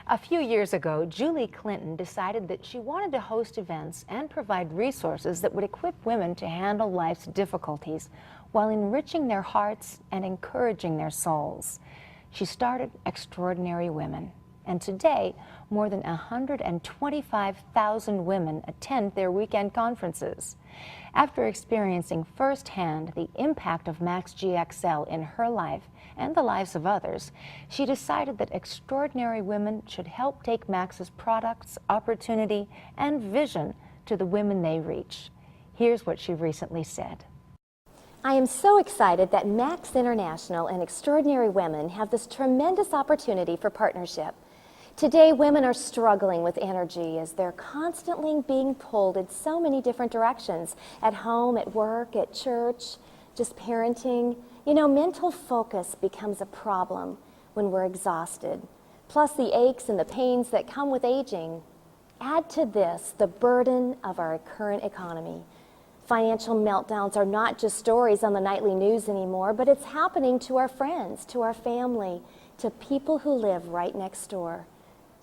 A few years ago, Julie Clinton decided that she wanted to host events and provide resources that would equip women to handle life's difficulties while enriching their hearts and encouraging their souls. She started Extraordinary Women, and today, more than 125,000 women attend their weekend conferences. After experiencing firsthand the impact of Max GXL in her life and the lives of others, she decided that Extraordinary Women should help take Max's products, opportunity, and vision to the women they reach. Here's what she recently said. I am so excited that Max International and Extraordinary Women have this tremendous opportunity for partnership. Today, women are struggling with energy as they're constantly being pulled in so many different directions, at home, at work, at church, just parenting. You know, mental focus becomes a problem when we're exhausted. Plus the aches and the pains that come with aging. Add to this the burden of our current economy. Financial meltdowns are not just stories on the nightly news anymore, but it's happening to our friends, to our family, to people who live right next door.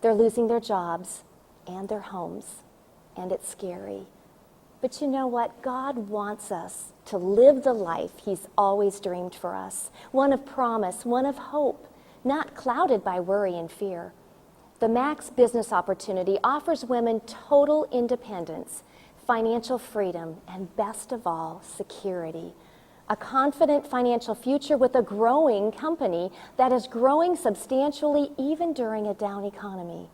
They're losing their jobs and their homes, and it's scary. But you know what? God wants us to live the life He's always dreamed for us, one of promise, one of hope, not clouded by worry and fear. The Max business opportunity offers women total independence, financial freedom, and best of all, security. A confident financial future with a growing company that is growing substantially even during a down economy.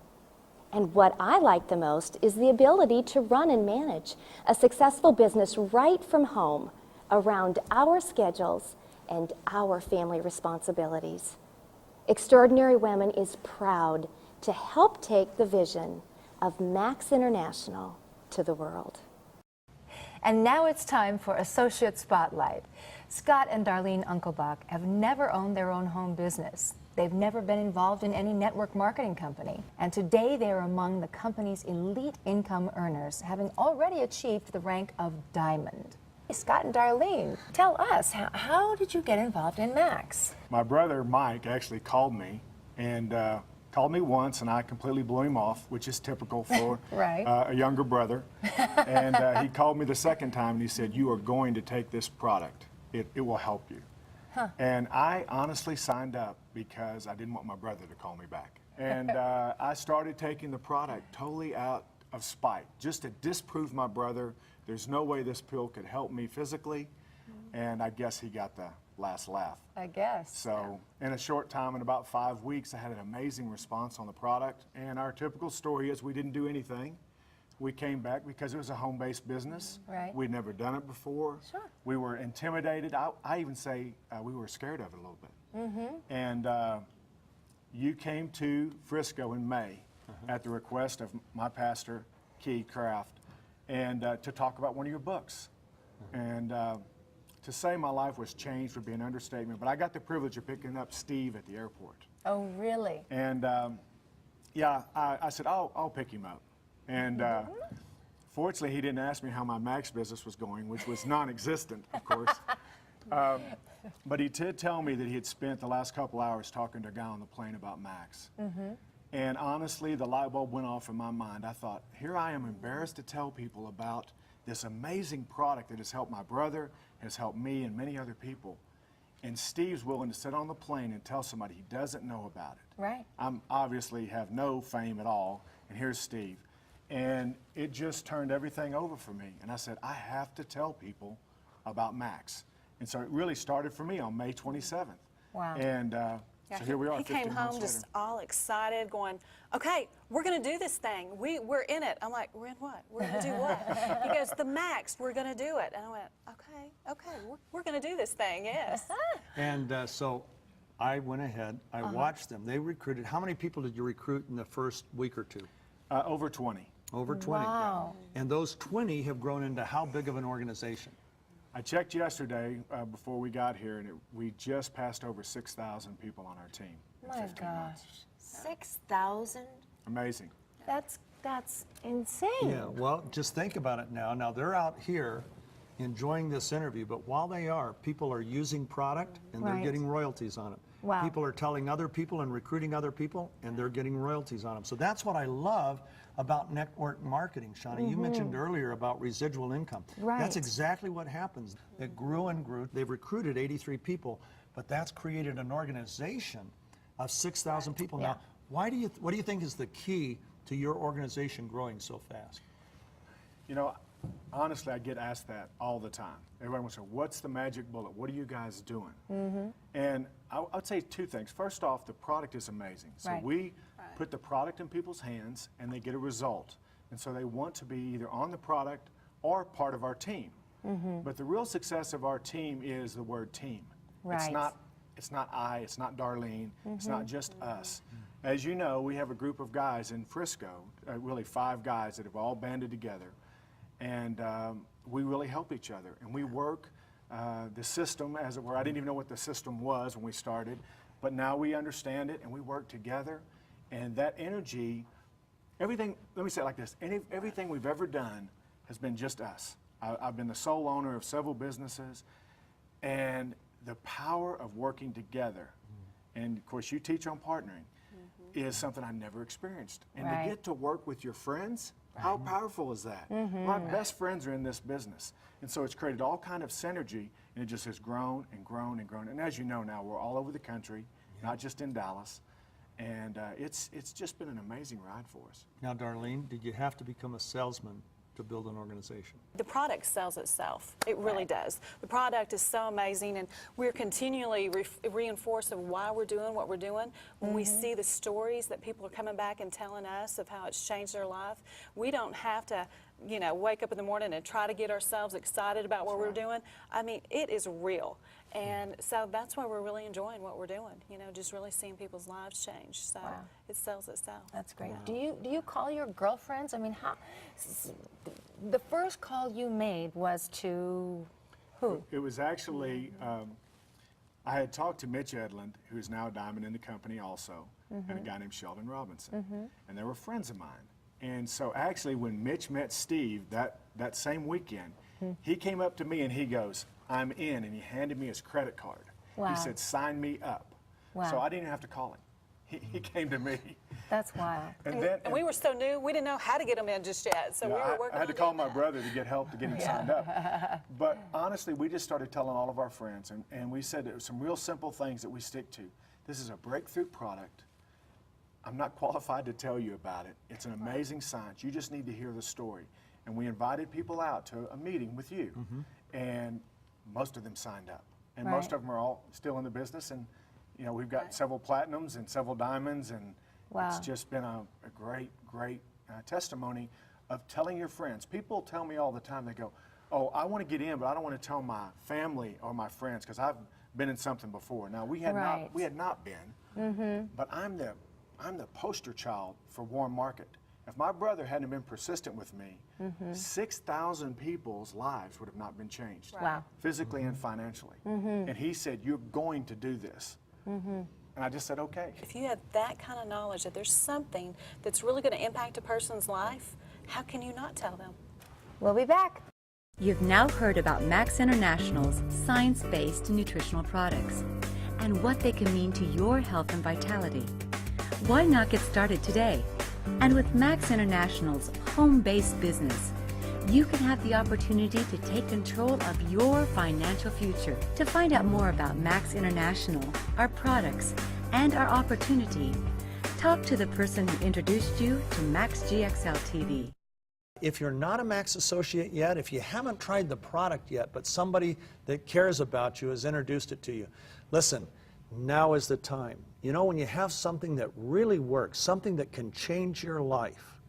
And what I like the most is the ability to run and manage a successful business right from home around our schedules and our family responsibilities. Extraordinary Women is proud to help take the vision of Max International to the world. And now it's time for Associate Spotlight. Scott and Darlene Unclebach have never owned their own home business. They've never been involved in any network marketing company. And today they are among the company's elite income earners, having already achieved the rank of Diamond. Scott and Darlene, tell us, how did you get involved in Max? My brother Mike actually called me and called me once, and I completely blew him off, which is typical for Right. A younger brother. And he called me the second time and he said, "You are going to take this product. It will help you." Huh. And I honestly signed up because I didn't want my brother to call me back. And I started taking the product totally out of spite, just to disprove my brother. There's no way this pill could help me physically. And I guess he got the last laugh. I guess. So in a short time, in about 5 weeks, I had an amazing response on the product. And our typical story is we didn't do anything. We came back because it was a home-based business. Right. We'd never done it before. Sure. We were intimidated. I even say we were scared of it a little bit. And you came to Frisco in May at the request of my pastor, Key Kraft, and to talk about one of your books. And to say my life was changed would be an understatement, but I got the privilege of picking up Steve at the airport. Oh, really? And yeah, I said, I'll pick him up. And fortunately, he didn't ask me how my Max business was going, which was non-existent, of course. But he did tell me that he had spent the last couple hours talking to a guy on the plane about Max. And honestly, the light bulb went off in my mind. I thought, here I am embarrassed to tell people about this amazing product that has helped my brother, has helped me and many other people. And Steve's willing to sit on the plane and tell somebody he doesn't know about it. Right. I'm obviously have no fame at all, and here's Steve. And it just turned everything over for me. And I said, I have to tell people about Max. And so it really started for me on May 27th. Wow. And so here we are. He came home just all excited, going, "Okay, we're going to do this thing. We're in it." I'm like, "We're in what? We're going to do what?" He goes, "The Max. We're going to do it." And I went, "Okay, we're going to do this thing. Yes." And so I went ahead. I watched them. They recruited. How many people did you recruit in the first week or two? Over 20. Over 20. Wow. And those 20 have grown into how big of an organization? I checked yesterday before we got here, and we just passed over 6,000 people on our team. in My 15 months. gosh. 6,000? Amazing. That's insane. Yeah, well, just think about it now. Now, they're out here enjoying this interview, but while they are, people are using product and they're Right. getting royalties on it. Wow. People are telling other people and recruiting other people, and they're getting royalties on them. So that's what I love about network marketing, Shawnee. You mentioned earlier about residual income. Right. That's exactly what happens. It grew and grew. They've recruited 83 people, but that's created an organization of 6,000 people. Now, what do you think is the key to your organization growing so fast? You know, honestly, I get asked that all the time. Everyone will say, what's the magic bullet? What are you guys doing? And I'd say two things. First off, the product is amazing. So Right. we put the product in people's hands and they get a result. And so they want to be either on the product or part of our team. But the real success of our team is the word team. Right. It's not I, it's not Darlene, it's not just us. As you know, we have a group of guys in Frisco, really 5 guys that have all banded together. And we really help each other. And we work the system, as it were. I didn't even know what the system was when we started, but now we understand it and we work together. And that energy, everything, let me say it like this, everything we've ever done has been just us. I've been the sole owner of several businesses, and the power of working together, and of course you teach on partnering, is something I never experienced. And Right. to get to work with your friends, how powerful is that? My best friends are in this business. And so it's created all kind of synergy, and it just has grown and grown and grown. And as you know now, we're all over the country, not just in Dallas. And it's just been an amazing ride for us. Now, Darlene, did you have to become a salesman to build an organization? The product sells itself. It really does. The product is so amazing, and we're continually reinforced of why we're doing what we're doing. When we see the stories that people are coming back and telling us of how it's changed their life, we don't have to, you know, wake up in the morning and try to get ourselves excited about what we're doing. I mean, it is real. And so that's why we're really enjoying what we're doing, you know, just really seeing people's lives change. So it sells itself. That's great. Do you call your girlfriends? I mean, the first call you made was to who? It was actually, I had talked to Mitch Edlund, who's now a diamond in the company also, and a guy named Sheldon Robinson. And they were friends of mine. And so actually when Mitch met Steve that same weekend, he came up to me and he goes, I'm in, and he handed me his credit card. Wow. He said, sign me up. Wow. So I didn't even have to call him. He came to me. That's wild. And we were so new, we didn't know how to get them in just yet. So we were working I had to on call getting my that. brother to get help to get him signed up. But honestly, we just started telling all of our friends, and we said there were some real simple things that we stick to. This is a breakthrough product. I'm not qualified to tell you about it. It's an amazing science. You just need to hear the story. And we invited people out to a meeting with you, and most of them signed up. And most of them are all still in the business, and you know, we've got several platinums and several diamonds, and it's just been a great, great testimony of telling your friends. People tell me all the time, they go, oh, I want to get in, but I don't want to tell my family or my friends because I've been in something before. Now, we had not been, but I'm the poster child for warm market. If my brother hadn't been persistent with me, 6,000 people's lives would have not been changed, physically and financially. And he said, you're going to do this. And I just said, okay. If you have that kind of knowledge that there's something that's really going to impact a person's life, how can you not tell them? We'll be back. You've now heard about Max International's science-based nutritional products and what they can mean to your health and vitality. Why not get started today? And with Max International's home-based business, you can have the opportunity to take control of your financial future. To find out more about Max International, our products, and our opportunity, talk to the person who introduced you to Max GXL TV. If you're not a Max associate yet, if you haven't tried the product yet, but somebody that cares about you has introduced it to you, listen, now is the time. You know, when you have something that really works, something that can change your life,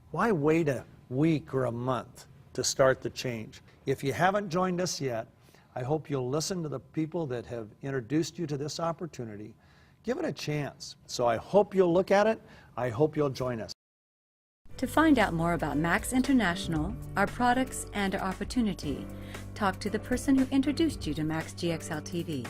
why wait a week or a month to start the change? If you haven't joined us yet, I hope you'll listen to the people that have introduced you to this opportunity. Give it a chance. So I hope you'll look at it. I hope you'll join us. To find out more about Max International, our products, and our opportunity, talk to the person who introduced you to Max GXL TV.